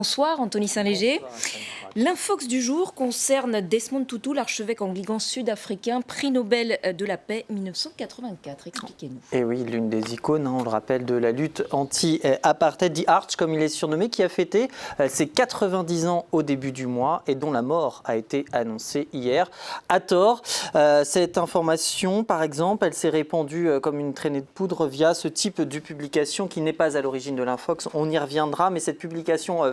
Bonsoir Anthony Saint-Léger. Bonsoir, Hassan Mourad. L'infox du jour concerne Desmond Tutu, l'archevêque anglican sud-africain, prix Nobel de la paix 1984. Expliquez-nous. Et oui, l'une des icônes, on le rappelle, de la lutte anti-apartheid, The Arch, comme il est surnommé, qui a fêté ses 90 ans au début du mois et dont la mort a été annoncée hier à tort. Cette information, par exemple, elle s'est répandue comme une traînée de poudre via ce type de publication qui n'est pas à l'origine de l'infox. On y reviendra, mais cette publication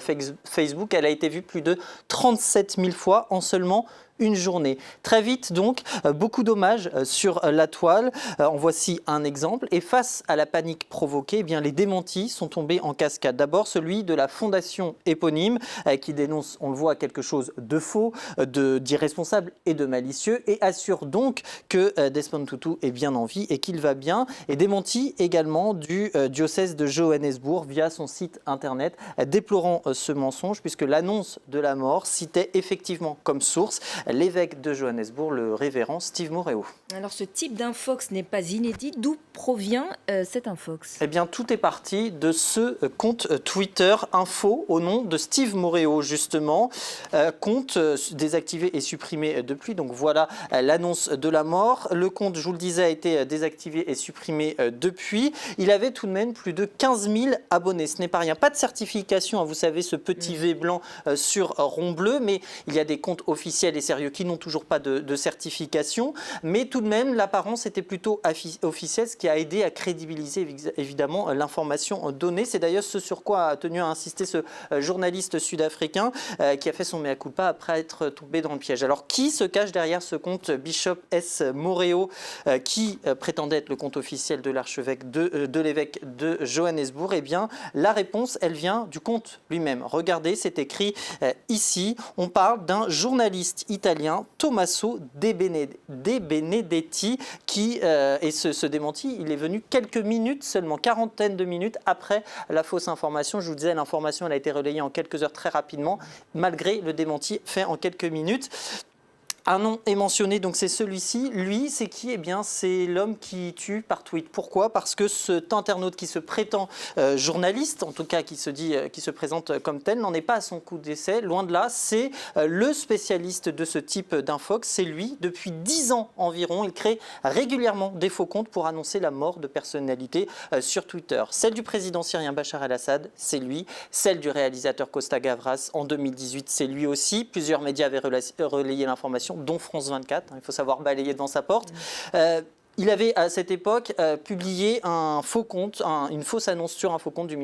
Facebook, elle a été vue plus de 37 000 fois en seulement une journée. Très vite donc, beaucoup d'hommages sur la toile. En voici un exemple. Et face à la panique provoquée, eh bien, les démentis sont tombés en cascade. D'abord celui de la fondation éponyme qui dénonce, on le voit, quelque chose de faux, d'irresponsable et de malicieux et assure donc que Desmond Tutu est bien en vie et qu'il va bien. Et démenti également du diocèse de Johannesburg via son site internet, déplorant ce mensonge puisque l'annonce de la mort citait effectivement comme source l'évêque de Johannesburg, le révérend Steve Moréo. Alors ce type d'infox n'est pas inédit. D'où provient cet infox? Eh bien, tout est parti de ce compte Twitter Info au nom de Steve Moréo, justement. Compte désactivé et supprimé depuis. Donc voilà l'annonce de la mort. Le compte, je vous le disais, a été désactivé et supprimé depuis. Il avait tout de même plus de 15 000 abonnés. Ce n'est pas rien. Pas de certification, hein, vous savez, ce petit V blanc sur rond bleu, mais il y a des comptes officiels et sérieux qui n'ont toujours pas de certification. Mais tout de même, l'apparence était plutôt officielle, ce qui a aidé à crédibiliser évidemment l'information donnée. C'est d'ailleurs ce sur quoi a tenu à insister ce journaliste sud-africain qui a fait son mea culpa après être tombé dans le piège. Alors, qui se cache derrière ce compte Bishop S. Moréo qui prétendait être le compte officiel de l'archevêque de l'évêque de Johannesburg? Eh bien, la réponse, elle vient du compte lui-même. Regardez, c'est écrit ici. On parle d'un journaliste italien, Tommaso De Benedetti, qui, et ce démenti, il est venu quelques minutes, seulement quarantaine de minutes après la fausse information. Je vous disais, l'information elle a été relayée en quelques heures très rapidement, malgré le démenti fait en quelques minutes. Un nom est mentionné, donc c'est celui-ci. Lui, c'est qui? Eh bien, c'est l'homme qui tue par tweet. Pourquoi? Parce que cet internaute qui se prétend journaliste, en tout cas qui se présente comme tel, n'en est pas à son coup d'essai. Loin de là, c'est le spécialiste de ce type d'infox. C'est lui, depuis 10 ans environ, il crée régulièrement des faux comptes pour annoncer la mort de personnalités sur Twitter. Celle du président syrien Bachar el-Assad, c'est lui. Celle du réalisateur Costa Gavras en 2018, c'est lui aussi. Plusieurs médias avaient relayé l'information, dont France 24, il faut savoir balayer devant sa porte. Il avait à cette époque publié un faux compte, une fausse annonce sur un faux compte de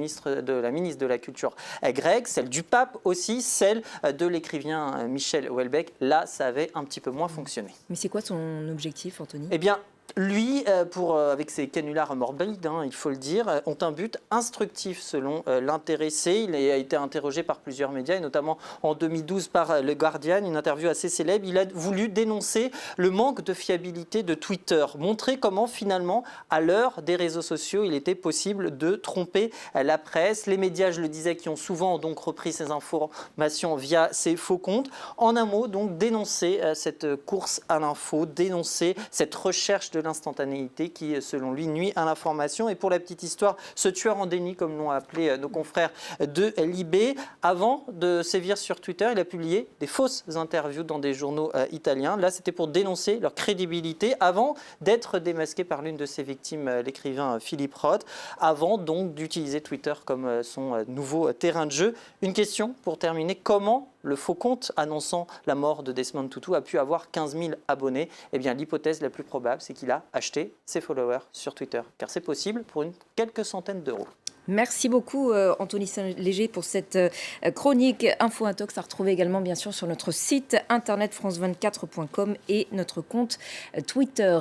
la ministre de la Culture grecque, celle du pape aussi, celle de l'écrivain Michel Houellebecq. Là, ça avait un petit peu moins fonctionné. Mais c'est quoi son objectif, Anthony? Eh bien, lui, avec ses canulars morbides, il faut le dire, ont un but instructif selon l'intéressé. Il a été interrogé par plusieurs médias, et notamment en 2012 par Le Guardian, une interview assez célèbre. Il a voulu dénoncer le manque de fiabilité de Twitter, montrer comment finalement, à l'heure des réseaux sociaux, il était possible de tromper la presse. Les médias, je le disais, qui ont souvent donc repris ces informations via ces faux comptes. En un mot, donc, dénoncer cette course à l'info, dénoncer cette recherche de l'instantanéité qui, selon lui, nuit à l'information. Et pour la petite histoire, ce tueur en déni, comme l'ont appelé nos confrères de Libé, avant de sévir sur Twitter, il a publié des fausses interviews dans des journaux italiens. Là, c'était pour dénoncer leur crédibilité avant d'être démasqué par l'une de ses victimes, l'écrivain Philippe Roth, avant donc d'utiliser Twitter comme son nouveau terrain de jeu. Une question pour terminer, comment le faux compte annonçant la mort de Desmond Tutu a pu avoir 15 000 abonnés? Eh bien, l'hypothèse la plus probable, c'est qu'il a acheté ses followers sur Twitter, car c'est possible pour quelques centaines d'euros. Merci beaucoup Anthony Saint-Léger pour cette chronique Info Intox, à retrouver également bien sûr sur notre site internet france24.com et notre compte Twitter.